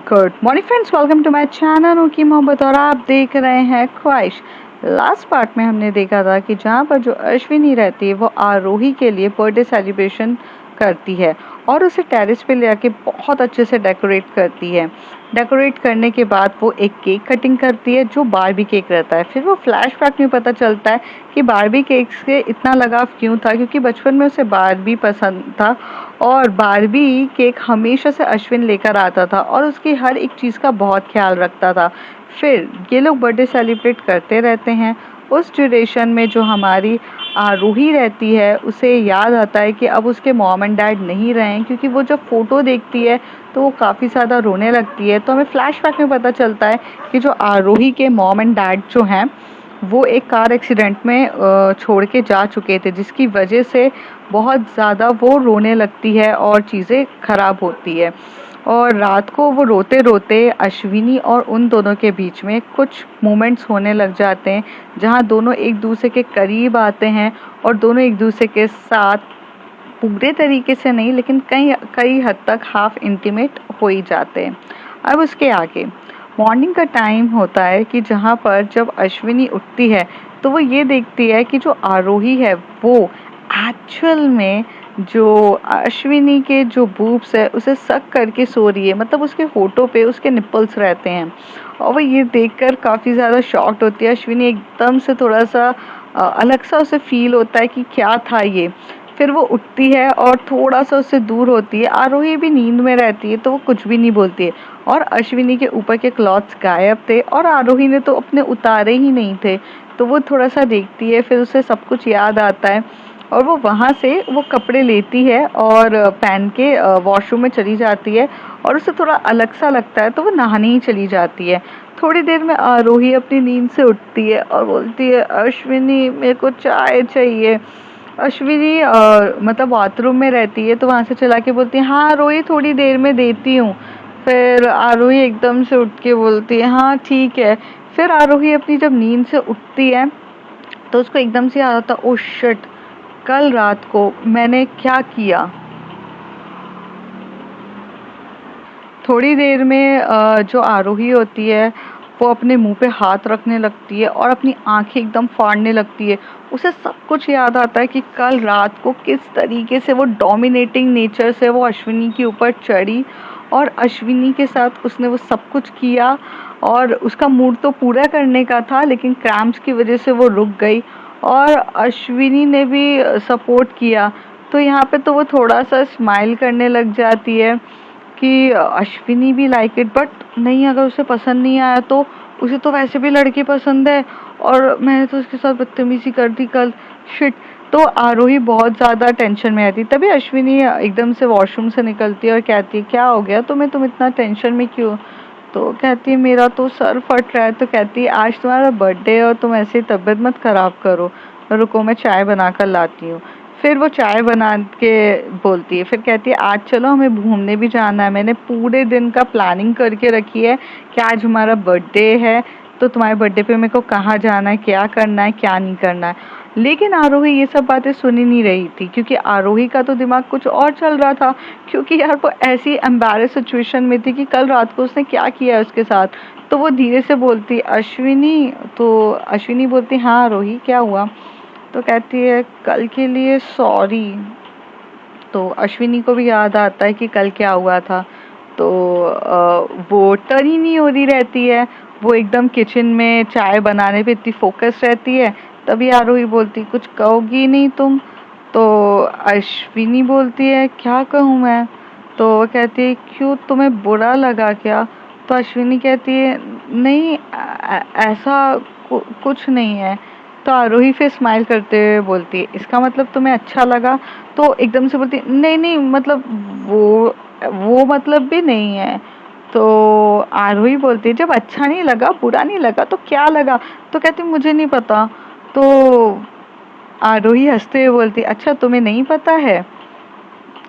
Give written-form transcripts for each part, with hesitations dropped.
Good morning friends, welcome to my channel हूँ की मोहब्बत और आप देख रहे हैं ख्वाहिश। लास्ट पार्ट में हमने देखा था कि जहाँ पर जो अश्विनी रहती है वो आरोही के लिए बर्थडे सेलिब्रेशन करती है और उसे टेरेस पे ले आके बहुत अच्छे से डेकोरेट करती है। डेकोरेट करने के बाद वो एक केक कटिंग करती है जो बारबी केक रहता है। फिर वो फ्लैशबैक में पता चलता है कि बारबी केक से इतना लगाव क्यों था, क्योंकि बचपन में उसे बारबी पसंद था और बारबी केक हमेशा से अश्विन लेकर आता था और उसकी हर एक चीज़ का बहुत ख्याल रखता था। फिर ये लोग बर्थडे सेलिब्रेट करते रहते हैं। उस ड्यूरेशन में जो हमारी आरोही रहती है उसे याद आता है कि अब उसके मॉम एंड डैड नहीं रहे हैं, क्योंकि वो जब फ़ोटो देखती है तो वो काफ़ी ज़्यादा रोने लगती है। तो हमें फ्लैशबैक में पता चलता है कि जो आरोही के मॉम एंड डैड जो हैं वो एक कार एक्सीडेंट में छोड़ के जा चुके थे, जिसकी वजह से बहुत ज़्यादा वो रोने लगती है और चीज़ें ख़राब होती है। और रात को वो रोते रोते अश्विनी और उन दोनों के बीच में कुछ मोमेंट्स होने लग जाते हैं, जहाँ दोनों एक दूसरे के करीब आते हैं और दोनों एक दूसरे के साथ पूरे तरीके से नहीं लेकिन कई कई हद तक हाफ इंटीमेट हो ही जाते हैं। अब उसके आगे मॉर्निंग का टाइम होता है कि जहाँ पर जब अश्विनी उठती है तो वो ये देखती है कि जो आरोही है वो एक्चुअल में जो अश्विनी के जो बूब्स है उसे सक करके सो रही है, मतलब उसके होठों पे उसके निपल्स रहते हैं। और वो ये देखकर काफ़ी ज़्यादा शॉक्ड होती है। अश्विनी एकदम से थोड़ा सा अलग सा उसे फील होता है कि क्या था ये। फिर वो उठती है और थोड़ा सा उससे दूर होती है। आरोही भी नींद में रहती है तो वो कुछ भी नहीं बोलती है। और अश्विनी के ऊपर के क्लॉथ्स गायब थे और आरोही ने तो अपने उतारे ही नहीं थे। तो वो थोड़ा सा देखती है, फिर उसे सब कुछ याद आता है और वो वहाँ से वो कपड़े लेती है और पहन के वॉशरूम में चली जाती है। और उसे थोड़ा अलग सा लगता है तो वो नहाने ही चली जाती है। थोड़ी देर में आरोही अपनी नींद से उठती है और बोलती है, अश्विनी मेरे को चाय चाहिए। अश्विनी मतलब बाथरूम में रहती है तो वहाँ से चला के बोलती है, हाँ आरोही थोड़ी देर में देती हूँ। फिर आरोही एकदम से उठ के बोलती है, हाँ ठीक है। फिर आरोही अपनी जब नींद से उठती है तो उसको एकदम से याद आता, ओ शिट, कल रात को मैंने क्या किया। थोड़ी देर में जो आरोही होती है वो अपने मुंह पे हाथ रखने लगती है और अपनी आंखें एकदम फाड़ने लगती है। उसे सब कुछ याद आता है कि कल रात को किस तरीके से वो डोमिनेटिंग नेचर से वो अश्विनी के ऊपर चढ़ी और अश्विनी के साथ उसने वो सब कुछ किया। और उसका मूड तो पूरा करने का था लेकिन क्रैम्प्स की वजह से वो रुक गई और अश्विनी ने भी सपोर्ट किया। तो यहाँ पे तो वो थोड़ा सा स्माइल करने लग जाती है कि अश्विनी भी लाइक इट, बट नहीं, अगर उसे पसंद नहीं आया तो उसे तो वैसे भी लड़के पसंद है और मैंने तो उसके साथ बदतमीजी कर दी कल, शिट। तो आरोही बहुत ज़्यादा टेंशन में रहती। तभी अश्विनी एकदम से वॉशरूम से निकलती है और कहती है, क्या हो गया तुम्हें, तुम इतना टेंशन में क्यों। तो कहती है, मेरा तो सर फट रहा है। तो कहती है, आज तुम्हारा बर्थडे है और तुम ऐसे तबीयत मत खराब करो, रुको मैं चाय बना कर लाती हूँ। फिर वो चाय बना के बोलती है, फिर कहती है, आज चलो हमें घूमने भी जाना है, मैंने पूरे दिन का प्लानिंग करके रखी है कि आज हमारा बर्थडे है तो तुम्हारे बर्थडे पे मेरे को कहाँ जाना है, क्या करना है, क्या नहीं करना है। लेकिन आरोही ये सब बातें सुन ही नहीं रही थी, क्योंकि आरोही का तो दिमाग कुछ और चल रहा था। क्योंकि यार वो ऐसी एम्बैरेस सिचुएशन में थी कि कल रात को उसने क्या किया है उसके साथ। तो वो धीरे से बोलती, अश्विनी। तो अश्विनी बोलती, हाँ आरोही क्या हुआ। तो कहती है, कल के लिए सॉरी। तो अश्विनी को भी याद आता है कि कल क्या हुआ था। तो वो टर्न ही नहीं हो रही रहती है, वो एकदम किचन में चाय बनाने पे इतनी फोकस रहती है। तभी आरोही बोलती, कुछ कहोगी नहीं तुम। तो अश्विनी बोलती है, क्या कहूँ मैं। तो वो कहती है, क्यों तुम्हें बुरा लगा क्या। तो अश्विनी कहती है, नहीं ऐसा कुछ नहीं है। तो आरोही फिर स्माइल करते हुए बोलती है, इसका मतलब तुम्हें अच्छा लगा। तो एकदम से बोलती, नहीं नहीं, मतलब वो मतलब भी नहीं है। तो आरोही बोलती है, जब अच्छा नहीं लगा, बुरा नहीं लगा तो क्या लगा। तो कहती, मुझे नहीं पता। तो आरोही हंसते हुए बोलती, अच्छा तुम्हें नहीं पता है,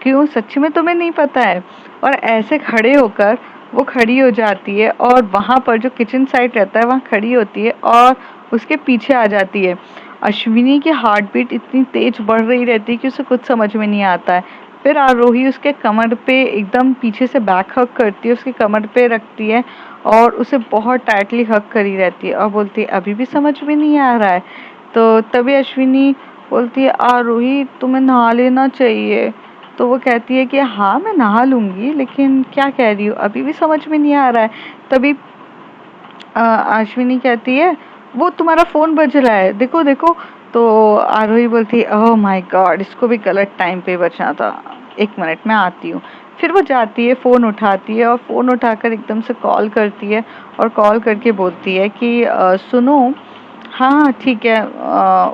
क्यों, सच्ची में तुम्हें नहीं पता है। और ऐसे खड़े होकर वो खड़ी हो जाती है और वहाँ पर जो किचन साइड रहता है वहाँ खड़ी होती है और उसके पीछे आ जाती है। अश्विनी की हार्ट बीट इतनी तेज बढ़ रही रहती है कि उसे कुछ समझ में नहीं आता है। फिर आरोही उसके कमर पे एकदम पीछे से बैक हग करती है, उसके कमर पे रखती है और उसे बहुत टाइटली हग करी रहती है और बोलती है अभी भी समझ में नहीं आ रहा है। तो तभी अश्विनी बोलती है आरोही तुम्हें नहा लेना चाहिए। तो वो कहती है कि हाँ मैं नहा लूंगी, लेकिन क्या कह रही हो, अभी भी समझ में नहीं आ रहा है। तभी अश्विनी कहती है वो तुम्हारा फोन बज रहा है, देखो देखो। तो आरोही बोलती है ओह माय गॉड, इसको भी गलत टाइम पे बजना था, एक मिनट मैं आती हूँ। फिर वो जाती है, फ़ोन उठाती है और फ़ोन उठाकर एकदम से कॉल करती है और कॉल करके बोलती है कि सुनो, हाँ हाँ ठीक है,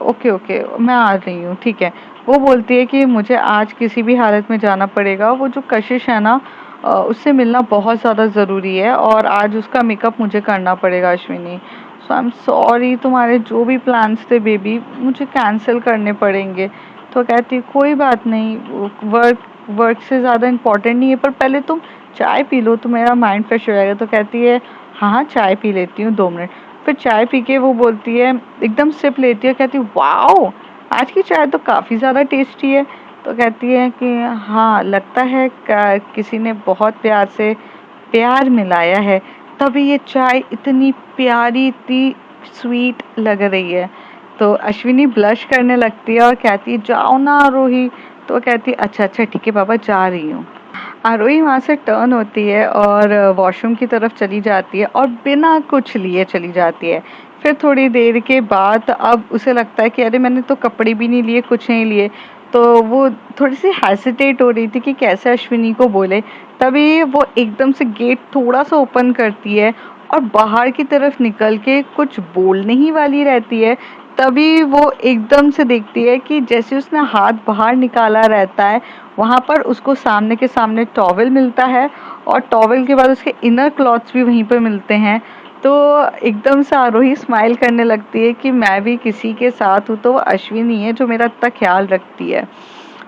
ओके ओके मैं आ रही हूँ, ठीक है। वो बोलती है कि मुझे आज किसी भी हालत में जाना पड़ेगा, वो जो कशिश है ना उससे मिलना बहुत ज़्यादा ज़रूरी है और आज उसका मेकअप मुझे करना पड़ेगा अश्विनी। सो आई एम सॉरी, तुम्हारे जो भी प्लान्स थे बेबी मुझे कैंसिल करने पड़ेंगे। तो कहती कोई बात नहीं, वर्क वर्क से ज़्यादा इम्पोर्टेंट नहीं है, पर पहले तुम चाय पी लो तो मेरा माइंड फ्रेश हो जाएगा। तो कहती है हाँ हाँ चाय पी लेती हूँ, 2 मिनट। फिर चाय पी के वो बोलती है, एकदम सिप लेती है, कहती है वाओ आज की चाय तो काफ़ी ज़्यादा टेस्टी है। तो कहती है कि हाँ लगता है किसी ने बहुत प्यार से प्यार मिलाया है, तभी ये चाय इतनी प्यारी, इतनी स्वीट लग रही है। तो अश्विनी ब्लश करने लगती है और कहती है जाओ ना आरोही। तो वो कहती है अच्छा अच्छा ठीक है पापा जा रही हूँ। आरोही वहाँ से टर्न होती है और वॉशरूम की तरफ चली जाती है और बिना कुछ लिए चली जाती है। फिर थोड़ी देर के बाद अब उसे लगता है कि अरे मैंने तो कपड़े भी नहीं लिए, कुछ नहीं लिए। तो वो थोड़ी सी हेसिटेट हो रही थी कि कैसे अश्विनी को बोले। तभी वो एकदम से गेट थोड़ा सा ओपन करती है और बाहर की तरफ निकल के कुछ बोलने ही वाली रहती है। तभी वो एकदम से देखती है कि जैसे उसने हाथ बाहर निकाला रहता है, वहाँ पर उसको सामने के सामने टॉवेल मिलता है और टॉवेल के बाद उसके इनर क्लॉथ्स भी वहीं पर मिलते हैं। तो एकदम से आरोही स्माइल करने लगती है कि मैं भी किसी के साथ हूँ तो वो अश्विनी है जो मेरा इतना ख्याल रखती है।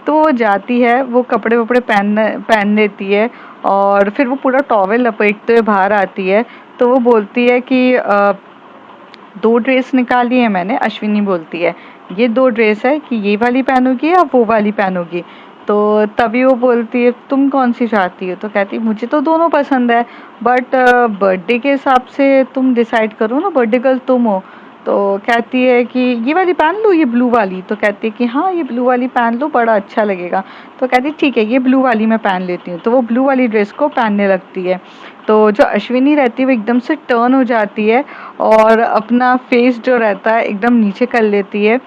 तो वो जाती है, वो कपड़े वपड़े पहन लेती है और फिर वो पूरा टॉवेल लपेटते हुए बाहर आती है। तो वो बोलती है कि 2 ड्रेस निकाली है मैंने। अश्विनी बोलती है ये 2 ड्रेस है कि ये वाली पहनोगी या वो वाली पहनोगी। तो तभी वो बोलती है तुम कौन सी चाहती हो। तो कहती है मुझे तो दोनों पसंद है, बट बर्थडे के हिसाब से तुम डिसाइड करो ना, बर्थडे गर्ल तुम हो। तो कहती है कि ये वाली पहन लूँ, ये ब्लू वाली। तो कहती है कि हाँ ये ब्लू वाली पहन लो, बड़ा अच्छा लगेगा। तो कहती है ठीक है ये ब्लू वाली मैं पहन लेती हूँ। तो वो ब्लू वाली ड्रेस को पहनने लगती है। तो जो अश्विनी रहती है वो एकदम से टर्न हो जाती है और अपना फेस जो रहता है एकदम नीचे कर लेती है।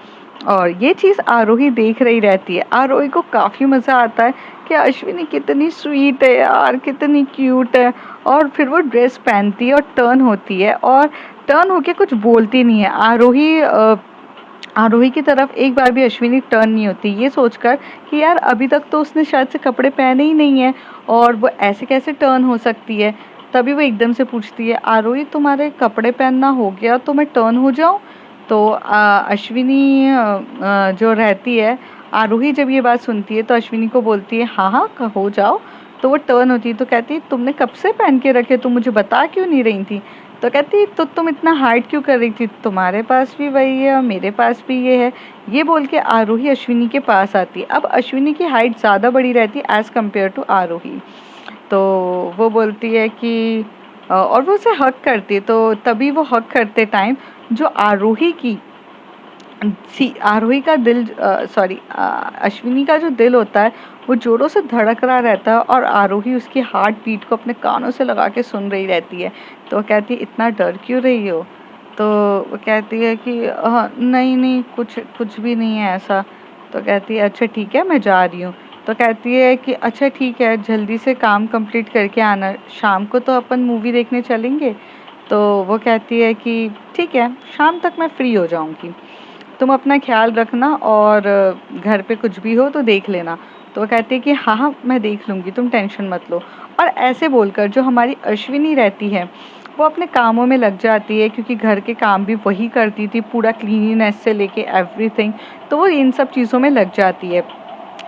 और ये चीज़ आरोही देख रही रहती है। आरोही को काफ़ी मज़ा आता है कि अश्विनी कितनी स्वीट है यार, कितनी क्यूट है। और फिर वो ड्रेस पहनती है और टर्न होती है और टर्न होके कुछ बोलती नहीं है। आरोही की तरफ एक बार भी अश्विनी टर्न नहीं होती, ये सोचकर कि यार अभी तक तो उसने शायद से कपड़े पहने ही नहीं है और वो ऐसे कैसे टर्न हो सकती है। तभी वो एकदम से पूछती है आरोही तुम्हारे कपड़े पहनना हो गया तो मैं टर्न हो जाऊं। तो अश्विनी जो रहती है, आरोही जब ये बात सुनती है तो अश्विनी को बोलती है हाँ हाँ हो जाओ। तो वो टर्न होती है तो कहती है तुमने कब से पहन के रखे, तुम मुझे बता क्यों नहीं रही थी। तो कहती तो तुम इतना हाइड क्यों कर रही थी, तुम्हारे पास भी वही है और मेरे पास भी ये है। ये बोल के आरोही अश्विनी के पास आती है। अब अश्विनी की हाइट ज़्यादा बड़ी रहती है एज़ कम्पेयर टू आरोही। तो वो बोलती है कि और वो उसे हक करती है। तो तभी वो हक करते टाइम जो आरोही का दिल, सॉरी अश्विनी का जो दिल होता है वो जोरों से धड़क रहा रहता है और आरोही उसकी हार्ट बीट को अपने कानों से लगा के सुन रही रहती है। तो वो कहती है इतना डर क्यों रही हो। तो वो कहती है कि नहीं नहीं कुछ कुछ भी नहीं है ऐसा। तो कहती है अच्छा ठीक है मैं जा रही हूँ। तो कहती है कि अच्छा ठीक है जल्दी से काम कंप्लीट करके आना, शाम को तो अपन मूवी देखने चलेंगे। तो वो कहती है कि ठीक है शाम तक मैं फ्री हो जाऊँगी, तुम अपना ख्याल रखना और घर पे कुछ भी हो तो देख लेना। तो वो कहती है कि हाँ हाँ मैं देख लूँगी, तुम टेंशन मत लो। और ऐसे बोलकर जो हमारी अश्विनी रहती है वो अपने कामों में लग जाती है, क्योंकि घर के काम भी वही करती थी, पूरा क्लीनिनेस से लेके एवरीथिंग। तो वो इन सब चीज़ों में लग जाती है।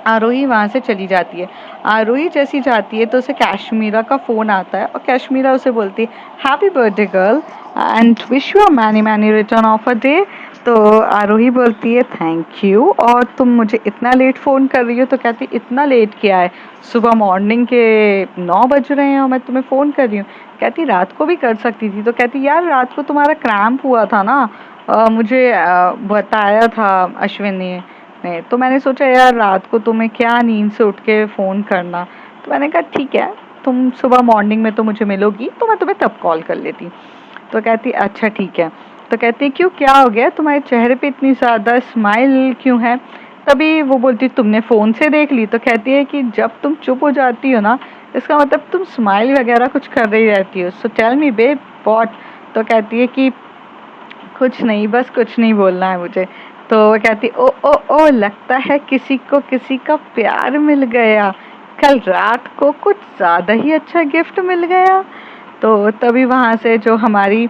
आरोही वहाँ से चली जाती है। आरोही जैसी जाती है तो उसे कैश्मीरा का फ़ोन आता है और कैश्मीरा उसे बोलती है happy birthday girl, and wish you many many return of a day. तो आरोही बोलती है थैंक यू, और तुम मुझे इतना लेट फ़ोन कर रही हो। तो कहती इतना लेट क्या है, सुबह मॉर्निंग के 9 बज रहे हैं और मैं तुम्हें फ़ोन कर रही हूँ। कहती रात को भी कर सकती थी। तो कहती यार रात को तुम्हारा क्रैम्प हुआ था ना, मुझे बताया था अश्विनी ने, तो मैंने सोचा यार रात को तुम्हें क्या नींद से उठ के फ़ोन करना। तो मैंने कहा ठीक है, तुम सुबह मॉर्निंग में तो मुझे मिलोगी तो मैं तुम्हें तब कॉल कर लेती। तो कहती अच्छा ठीक है। तो कहती क्यों, क्या हो गया, तुम्हारे चेहरे पे इतनी ज़्यादा स्माइल क्यों है। तभी वो बोलती तुमने फ़ोन से देख ली। तो कहती है कि जब तुम चुप हो जाती हो ना, इसका मतलब तुम स्माइल वगैरह कुछ कर रही रहती हो। So tell me babe what. तो कहती है कि कुछ नहीं, बस कुछ नहीं बोलना है मुझे। तो वो कहती ओ ओ ओ, लगता है किसी को किसी का प्यार मिल गया, कल रात को कुछ ज़्यादा ही अच्छा गिफ्ट मिल गया। तो तभी वहाँ से जो हमारी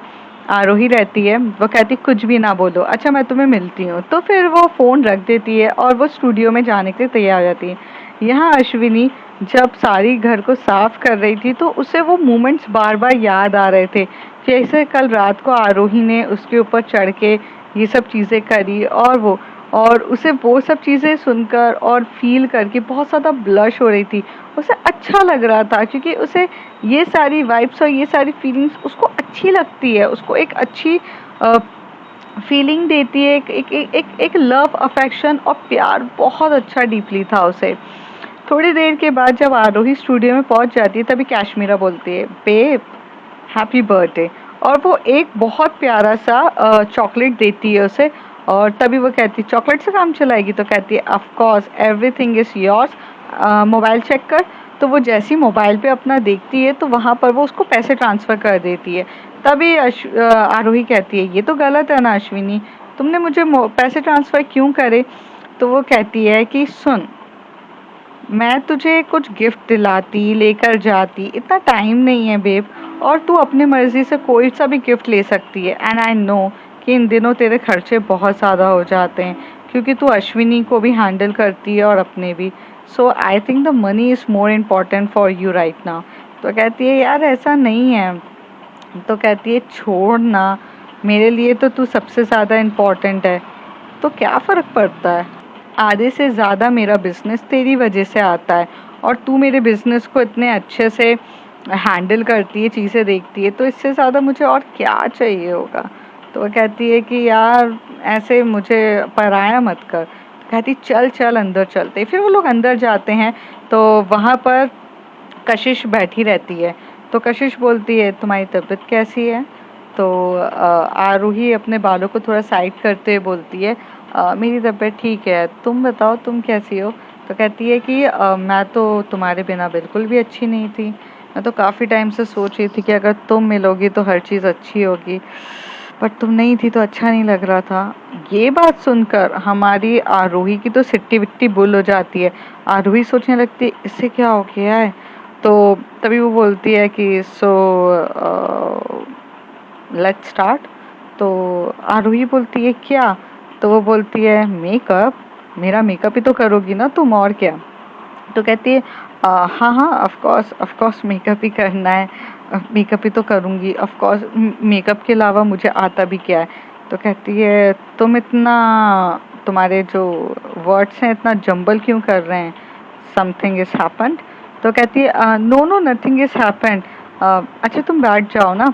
आरोही रहती है वो कहती कुछ भी ना बोलो, अच्छा मैं तुम्हें मिलती हूँ। तो फिर वो फ़ोन रख देती है और वो स्टूडियो में जाने के लिए तैयार हो जाती है। यहाँ अश्विनी जब सारी घर को साफ कर रही थी तो उसे वो मोमेंट्स बार बार याद आ रहे थे, जैसे कल रात को आरोही ने उसके ऊपर चढ़ के ये सब चीज़ें करी, और उसे वो सब चीज़ें सुनकर और फील करके बहुत ज़्यादा ब्लश हो रही थी। उसे अच्छा लग रहा था क्योंकि उसे ये सारी वाइब्स और ये सारी फीलिंग्स उसको अच्छी लगती है, उसको एक अच्छी फीलिंग देती है, एक लव अफेक्शन और प्यार बहुत अच्छा डीपली था उसे। थोड़ी देर के बाद जब आरोही स्टूडियो में पहुंच जाती है तभी काश्मीरा बोलती है बेब हैप्पी बर्थडे, और वो एक बहुत प्यारा सा चॉकलेट देती है उसे। और तभी वो कहती है चॉकलेट से काम चलाएगी। तो कहती है of course everything is yours, mobile check कर। तो वो जैसी मोबाइल पे अपना देखती है तो वहाँ पर वो उसको पैसे ट्रांसफ़र कर देती है। तभी आरोही कहती है ये तो गलत है ना अश्विनी, तुमने मुझे पैसे ट्रांसफ़र क्यों करे। तो वो कहती है कि सुन, मैं तुझे कुछ गिफ्ट दिलाती लेकर जाती, इतना टाइम नहीं है बेब, और तू अपनी मर्जी से कोई सा भी गिफ्ट ले सकती है। एंड आई नो कि इन दिनों तेरे खर्चे बहुत ज़्यादा हो जाते हैं क्योंकि तू अश्विनी को भी हैंडल करती है और अपने भी। So I think the money is more important for you right now. तो कहती है यार ऐसा नहीं है। तो कहती है छोड़ ना, मेरे लिए तो तू सबसे ज़्यादा इम्पॉर्टेंट है, तो क्या फ़र्क पड़ता है। आधे से ज़्यादा मेरा बिजनेस तेरी वजह से आता है, और तू मेरे बिजनेस को इतने अच्छे से हैंडल करती है, चीज़ें देखती है, तो इससे ज़्यादा मुझे और क्या चाहिए होगा। तो वो कहती है कि यार ऐसे मुझे पराया मत कर। कहती चल चल अंदर चलते। फिर वो लोग अंदर जाते हैं तो वहाँ पर कशिश बैठी रहती है। तो कशिश बोलती है तुम्हारी तबीयत कैसी है। तो आरूही अपने बालों को थोड़ा साइड करते हुए बोलती है मेरी तबीयत ठीक है, तुम बताओ तुम कैसी हो। तो कहती है कि मैं तो तुम्हारे बिना बिल्कुल भी अच्छी नहीं थी, मैं तो काफ़ी टाइम से सोच रही थी कि अगर तुम मिलोगी तो हर चीज़ अच्छी होगी, बट तुम नहीं थी तो अच्छा नहीं लग रहा था। ये बात सुनकर हमारी आरोही की तो सिट्टी बिट्टी बुल हो जाती है। आरोही सोचने लगती है इससे क्या हो गया है। तो तभी वो बोलती है कि सो लेट्स स्टार्ट। तो आरोही बोलती है क्या। तो वो बोलती है मेकअप, मेरा मेकअप ही तो करोगी ना तुम, और क्या। तो कहती है हाँ हाँ ऑफ कोर्स मेकअप ही करना है, मेकअप ही तो करूँगी ऑफ कोर्स, मेकअप के अलावा मुझे आता भी क्या है। तो कहती है तुम इतना, तुम्हारे जो वर्ड्स हैं इतना जंबल क्यों कर रहे हैं, समथिंग इज़ हैपेंड। तो कहती है no no nothing is happened, अच्छा तुम बैठ जाओ ना।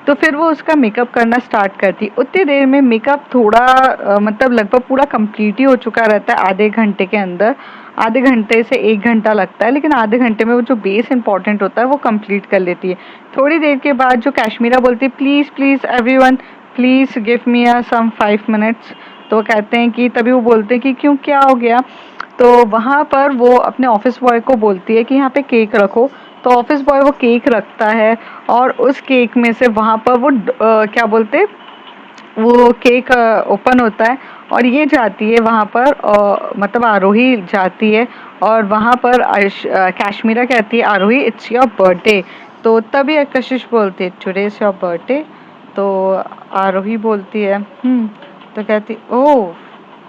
तो फिर वो उसका मेकअप करना स्टार्ट करती। उतनी देर में मेकअप थोड़ा मतलब लगभग पूरा कंप्लीट ही हो चुका रहता है आधे घंटे के अंदर। आधे घंटे से 1 घंटा लगता है, लेकिन आधे घंटे में वो जो बेस इंपॉर्टेंट होता है वो कंप्लीट कर लेती है। थोड़ी देर के बाद जो काश्मीरा बोलती है please please everyone please give me some 5 minutes. तो कहते हैं कि तभी वो बोलते हैं कि क्यों क्या हो गया। तो वहाँ पर वो अपने ऑफिस बॉय को बोलती है कि यहाँ पे केक रखो। तो ऑफिस बॉय वो केक रखता है और उस केक में से वहाँ पर वो क्या बोलते हैं, वो केक ओपन होता है और ये जाती है वहाँ पर, मतलब आरोही जाती है और वहाँ पर काश्मीरा कहती है आरोही इट्स योर बर्थडे। तो तभी कशिश बोलती है टुडे इज़ योर बर्थडे। तो आरोही बोलती है तो कहती ओह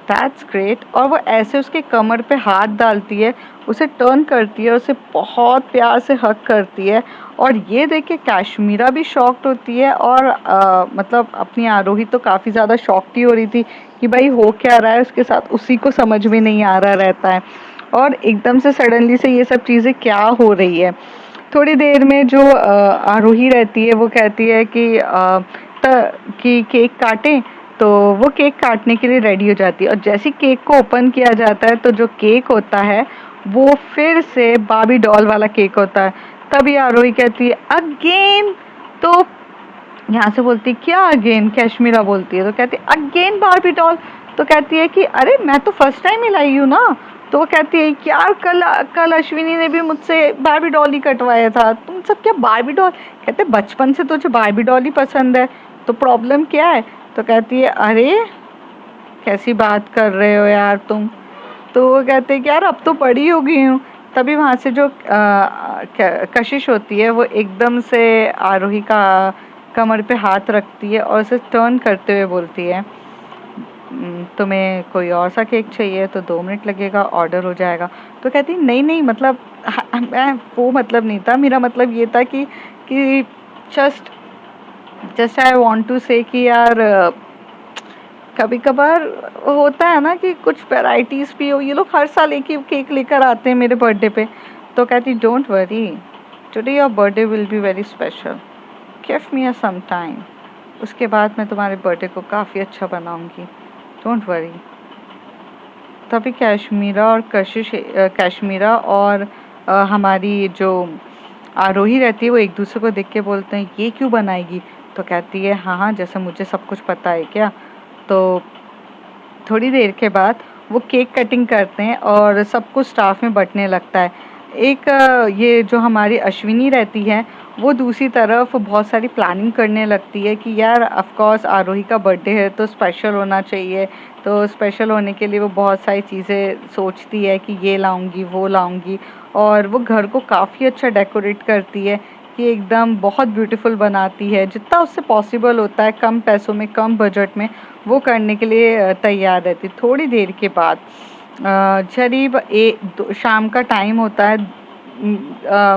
दैट्स ग्रेट। और वो ऐसे उसके कमर पे हाथ डालती है, उसे टर्न करती है, उसे बहुत प्यार से हग करती है। और ये देख के काश्मीरा भी शॉक्ड होती है, और मतलब अपनी आरोही तो काफ़ी ज़्यादा शॉक्ड ही हो रही थी कि भाई हो क्या रहा है उसके साथ, उसी को समझ में नहीं आ रहा रहता है। और एकदम से सडनली से ये सब चीज़ें क्या हो रही है। थोड़ी देर में जो आरोही रहती है वो कहती है कि केक काटें। तो वो केक काटने के लिए रेडी हो जाती है, और जैसे केक को ओपन किया जाता है तो जो केक होता है वो फिर से बाबी डॉल वाला केक होता है। तभी आरोही कहती है अगेन। तो यहाँ से बोलती क्या अगेन, कश्मीरा बोलती है। तो कहती है अगेन बारबी डॉल। तो कहती है कि अरे मैं तो फर्स्ट टाइम ही लाई हूँ ना। तो वो कहती है कि यार कल कल अश्विनी ने भी मुझसे बारबी डॉल ही कटवाया था, तुम सब क्या बारबी डॉल। कहते बचपन से तुझे बारबी डॉल ही पसंद है, तो प्रॉब्लम क्या है। तो कहती है अरे कैसी बात कर रहे हो यार तुम। तो वो कहते हैं कि यार अब तो बड़ी हो गई हूँ। तभी वहाँ से जो कशिश होती है वो एकदम से आरोही का कमर पे हाथ रखती है और उसे टर्न करते हुए बोलती है तुम्हें कोई और सा केक चाहिए तो 2 मिनट लगेगा, ऑर्डर हो जाएगा। तो कहती नहीं नहीं, मतलब मैं वो मतलब नहीं था, मेरा मतलब ये था कि just just I want to say कि यार कभी कभार होता है ना कि कुछ वैरायटीज भी हो। ये लोग हर साल एक ही केक लेकर आते हैं मेरे बर्थडे पे। तो कहती don't worry, today your birthday will be very special, give me a some time, उसके बाद मैं तुम्हारे बर्थडे को काफ़ी अच्छा बनाऊंगी, डोंट वरी। तभी कश्मीरा और हमारी जो आरोही रहती है वो एक दूसरे को देख के बोलते हैं ये क्यों बनाएगी। तो कहती है हाँ हाँ जैसे मुझे सब कुछ पता है क्या। तो थोड़ी देर के बाद वो केक कटिंग करते हैं और सब कुछ स्टाफ में बंटने लगता है। एक ये जो हमारी अश्विनी रहती है वो दूसरी तरफ बहुत सारी प्लानिंग करने लगती है कि यार ऑफ कोर्स आरोही का बर्थडे है तो स्पेशल होना चाहिए। तो स्पेशल होने के लिए वो बहुत सारी चीज़ें सोचती है कि ये लाऊंगी वो लाऊंगी, और वो घर को काफ़ी अच्छा डेकोरेट करती है कि एकदम बहुत ब्यूटीफुल बनाती है। जितना उससे पॉसिबल होता है कम पैसों में कम बजट में वो करने के लिए तैयार रहती। थोड़ी देर के बाद करीब शाम का टाइम होता है।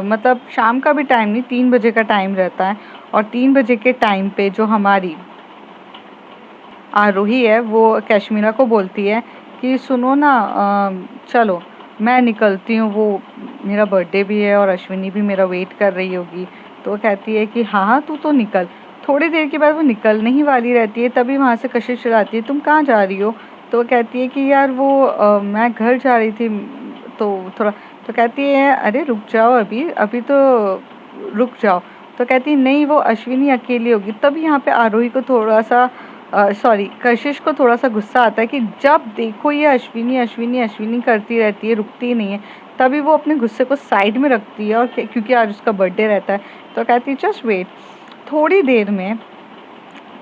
मतलब शाम का भी टाइम नहीं, 3 बजे का टाइम रहता है। और 3 बजे के टाइम पे जो हमारी आरोही है वो कश्मीरा को बोलती है कि सुनो ना, चलो मैं निकलती हूँ, वो मेरा बर्थडे भी है और अश्विनी भी मेरा वेट कर रही होगी। तो वो कहती है कि हाँ हाँ तू तो निकल। थोड़ी देर के बाद वो निकलने ही वाली रहती है, तभी वहाँ से कशिश चिल्लाती है तुम कहाँ जा रही हो। तो वो कहती है कि यार वो मैं घर जा रही थी। तो थोड़ा तो कहती है अरे रुक जाओ, अभी अभी तो रुक जाओ। तो कहती है नहीं वो अश्विनी अकेली होगी। तब यहाँ पे आरोही को थोड़ा सा सॉरी कशिश को थोड़ा सा गुस्सा आता है कि जब देखो ये अश्विनी अश्विनी अश्विनी करती रहती है, रुकती नहीं है। तभी वो अपने गुस्से को साइड में रखती है और क्योंकि आज उसका बर्थडे रहता है। तो कहती है जस्ट वेट। थोड़ी देर में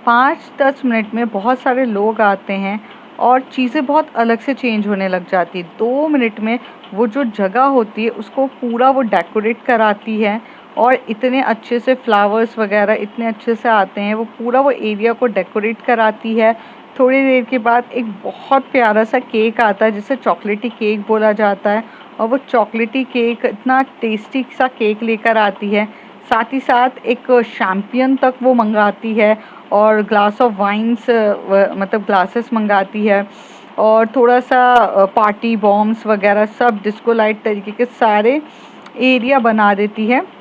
5-10 मिनट में बहुत सारे लोग आते हैं और चीज़ें बहुत अलग से चेंज होने लग जाती है। 2 मिनट में वो जो जगह होती है उसको पूरा वो डेकोरेट कराती है, और इतने अच्छे से फ्लावर्स वगैरह इतने अच्छे से आते हैं, वो पूरा वो एरिया को डेकोरेट कराती है। थोड़ी देर के बाद एक बहुत प्यारा सा केक आता है जिसे चॉकलेटी केक बोला जाता है, और वो चॉकलेटी केक इतना टेस्टी सा केक लेकर आती है। साथ ही साथ एक शैम्पियन तक वो मंगाती है, और ग्लास ऑफ वाइन्स मतलब ग्लासेस मंगाती है, और थोड़ा सा पार्टी बॉम्ब्स वगैरह सब डिस्को लाइट तरीके के सारे एरिया बना देती है।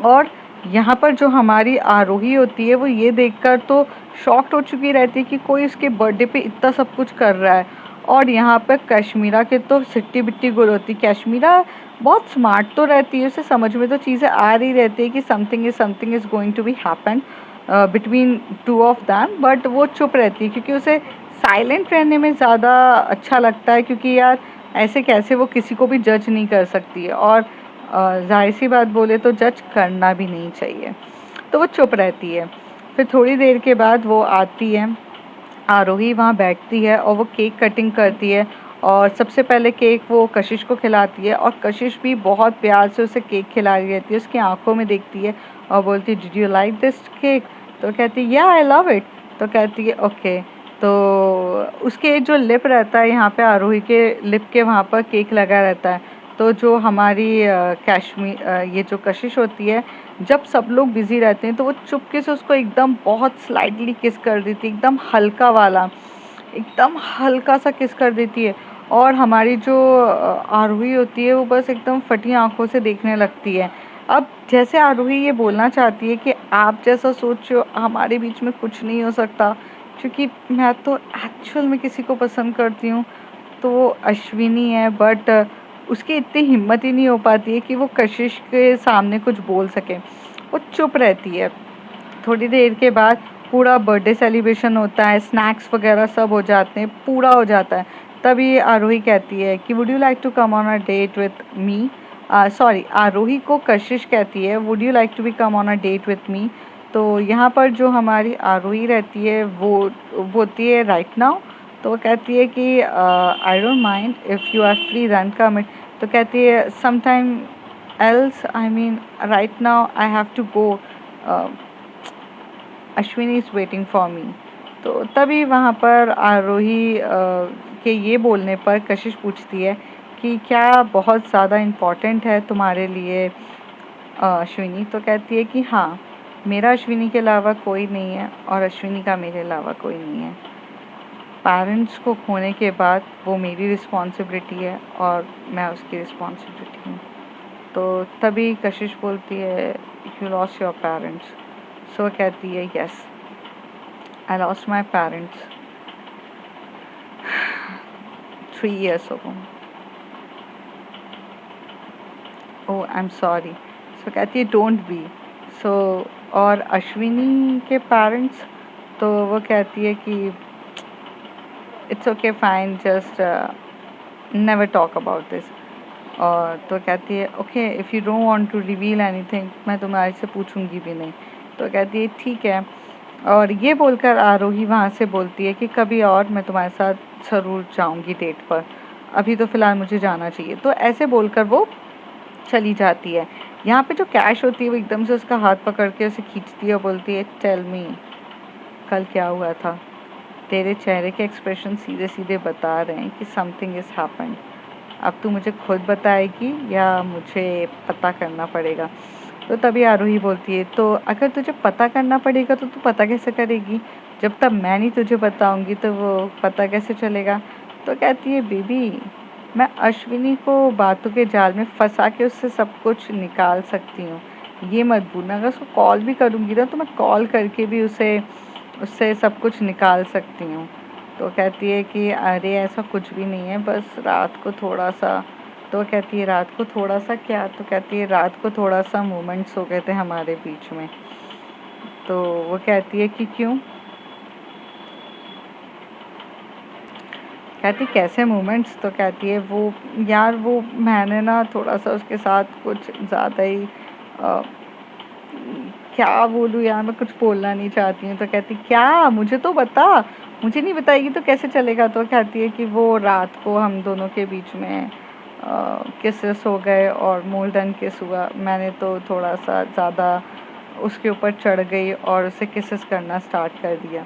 और यहाँ पर जो हमारी आरोही होती है वो ये देखकर तो शॉक्ड हो चुकी रहती है कि कोई उसके बर्थडे पे इतना सब कुछ कर रहा है। और यहाँ पर कश्मीरा के तो सिट्टी बिट्टी गुल होती। कश्मीरा बहुत स्मार्ट तो रहती है, उसे समझ में तो चीज़ें आ रही रहती है कि something is going to be happen between two of them, but वो चुप रहती है क्योंकि उसे साइलेंट रहने में ज़्यादा अच्छा लगता है, क्योंकि यार ऐसे कैसे वो किसी को भी जज नहीं कर सकती है, और जाहिर सी बात बोले तो जज करना भी नहीं चाहिए। तो वो चुप रहती है। फिर थोड़ी देर के बाद वो आती है, आरोही वहाँ बैठती है और वो केक कटिंग करती है, और सबसे पहले केक वो कशिश को खिलाती है, और कशिश भी बहुत प्यार से उसे केक खिला रही रहती है, उसकी आंखों में देखती है और बोलती है did you like this cake. तो कहती है या आई लव इट। तो कहती है ओके। तो उसके जो लिप रहता है यहाँ पे आरोही के लिप के वहाँ पर केक लगा रहता है। तो जो हमारी ये जो कशिश होती है, जब सब लोग बिजी रहते हैं तो वो चुपके से उसको एकदम बहुत स्लाइटली किस कर देती है, एकदम हल्का वाला, एकदम हल्का सा किस कर देती है। और हमारी जो आरोही होती है वो बस एकदम फटी आंखों से देखने लगती है। अब जैसे आरोही ये बोलना चाहती है कि आप जैसा सोच रहे हो हमारे बीच में कुछ नहीं हो सकता, क्योंकि मैं तो एक्चुअल में किसी को पसंद करती हूँ, तो वो अश्विनी है। बट उसकी इतनी हिम्मत ही नहीं हो पाती है कि वो कशिश के सामने कुछ बोल सके, वो चुप रहती है। थोड़ी देर के बाद पूरा बर्थडे सेलिब्रेशन होता है, स्नैक्स वगैरह सब हो जाते हैं, पूरा हो जाता है। तभी आरोही कहती है कि would you like to come on a date with me. Sorry, Aarohi को कशिश कहती है would you like to be come on a date with me. तो यहाँ पर जो हमारी आरोही रहती है वो बोलती है राइट नाउ। तो वो कहती है कि I don't mind if you are free then come it. तो कहती है some time else, I mean right now I have to go, Ashwini is waiting for me. तो तभी वहाँ पर आरोही के ये बोलने पर कशिश पूछती है कि क्या बहुत ज़्यादा इम्पोर्टेंट है तुम्हारे लिए अश्विनी। तो कहती है कि हाँ, मेरा अश्विनी के अलावा कोई नहीं है और अश्विनी का मेरे अलावा कोई नहीं है। पेरेंट्स को खोने के बाद वो मेरी रिस्पॉन्सिबिलिटी है और मैं उसकी रिस्पॉन्सिबिलिटी हूँ। तो तभी कशिश बोलती है यू लॉस्ट योर पेरेंट्स। सो कहती है yes, I lost my parents 3 years ago. Oh, I'm sorry. So कहती है डोंट बी। सो और अश्विनी के पेरेंट्स, तो वो कहती है कि it's okay fine, just never talk about this. और तो कहती है okay if you don't want to reveal anything, मैं तुम्हारे से पूछूंगी भी नहीं। तो कहती है ठीक है। और ये बोलकर आरोही वहाँ से बोलती है कि कभी और मैं तुम्हारे साथ ज़रूर जाऊंगी डेट पर, अभी तो फ़िलहाल मुझे जाना चाहिए। तो ऐसे बोलकर वो चली जाती है। यहाँ पे जो कैश होती है वो एकदम से उसका हाथ पकड़ के उसे खींचती है और बोलती है टेल मी, कल क्या हुआ था। तेरे चेहरे के एक्सप्रेशन सीधे सीधे बता रहे हैं कि समथिंग इज़ हैपेंड। अब तू मुझे खुद बताएगी या मुझे पता करना पड़ेगा। तो तभी आरोही बोलती है तो अगर तुझे पता करना पड़ेगा तो तू पता कैसे करेगी, जब तक मैं नहीं तुझे बताऊंगी तो वो पता कैसे चलेगा। तो कहती है बेबी, मैं अश्विनी को बातों के जाल में फंसा के उससे सब कुछ निकाल सकती हूँ, ये मत भूलना। अगर उसको कॉल भी करूँगी ना तो मैं कॉल करके भी उससे सब कुछ निकाल सकती हूँ। तो कहती है कि अरे ऐसा कुछ भी नहीं है, बस रात को थोड़ा सा। तो कहती है रात को थोड़ा सा क्या। तो कहती है रात को थोड़ा सा मोमेंट्स हो गए थे हमारे बीच में। तो वो कहती है कि क्यों। कहती कैसे मोमेंट्स। तो कहती है वो यार वो मैंने ना थोड़ा सा उसके साथ कुछ ज़्यादा ही क्या बोलूँ यार, मैं कुछ बोलना नहीं चाहती हूँ। तो कहती क्या, मुझे तो बता, मुझे नहीं बताएगी तो कैसे चलेगा। तो कहती है कि वो रात को हम दोनों के बीच में किसेस हो गए और मोर देन किस हुआ। मैंने तो थोड़ा सा ज़्यादा उसके ऊपर चढ़ गई और उसे किसेस करना स्टार्ट कर दिया।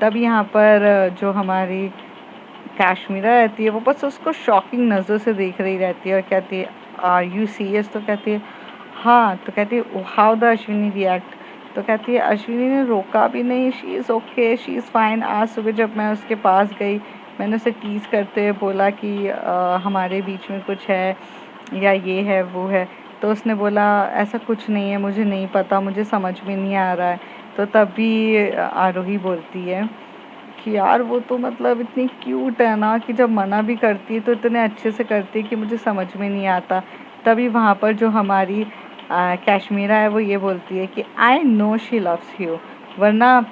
तब यहाँ पर जो हमारी काश्मीरा रहती है वो बस उसको शॉकिंग नज़रों से देख रही रहती है और कहती है आर यू सीरियस। तो कहती है हाँ। तो कहती है हाउ द अश्विनी रिएक्ट। तो कहती है अश्विनी ने रोका भी नहीं, she is okay, she is fine. आज सुबह जब मैं उसके पास गई मैंने उसे टीज़ करते हुए बोला कि हमारे बीच में कुछ है या ये है वो है। तो उसने बोला ऐसा कुछ नहीं है, मुझे नहीं पता, मुझे समझ में नहीं आ रहा है। तो तभी आरोही बोलती है कि यार वो तो मतलब इतनी क्यूट है ना कि जब मना भी करती है तो इतने अच्छे से करती है कि मुझे समझ में नहीं आता। तभी वहाँ पर जो हमारी कश्मीरा है वो ये बोलती है कि I know she loves you, वरना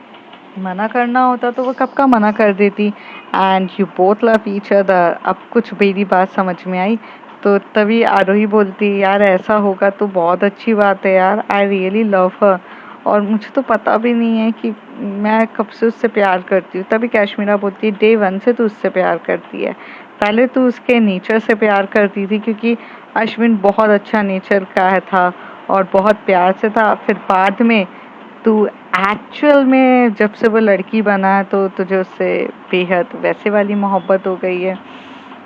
मना करना होता तो वो कब का मना कर देती। And you both love each other. अब कुछ मेरी बात समझ में आई। तो तभी आरोही बोलती है यार ऐसा होगा तो बहुत अच्छी बात है यार, आई रियली लव हर। और मुझे तो पता भी नहीं है कि मैं कब से उससे प्यार करती हूँ। तभी कश्मीरा बोलती है डे वन से तू उससे प्यार करती है। पहले तू उसके नेचर से प्यार करती थी क्योंकि अश्विन बहुत अच्छा नेचर का है था और बहुत प्यार से था। फिर बाद में तू एक्चुअल में जब से वो लड़की बना है तो तुझे उससे बेहद वैसे वाली मोहब्बत हो गई है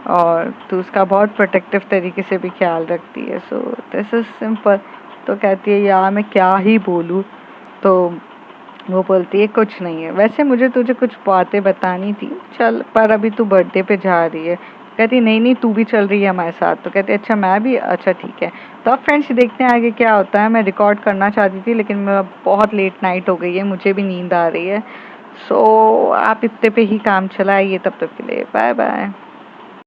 और तू उसका बहुत प्रोटेक्टिव तरीके से भी ख्याल रखती है। So this is simple. तो कहती है यार मैं क्या ही बोलूँ। तो वो बोलती है कुछ नहीं है, वैसे मुझे तुझे कुछ बातें बतानी थी, चल पर अभी तू बर्थडे पे जा रही है। कहती नहीं नहीं तू भी चल रही है हमारे साथ। तो कहते अच्छा मैं भी, अच्छा ठीक है। तो अब फ्रेंड्स देखते हैं आगे क्या होता है। मैं रिकॉर्ड करना चाहती थी लेकिन मैं बहुत लेट नाइट हो गई है, मुझे भी नींद आ रही है। सो आप इतने पे ही काम चलाइए, तब तक के लिए बाय बाय।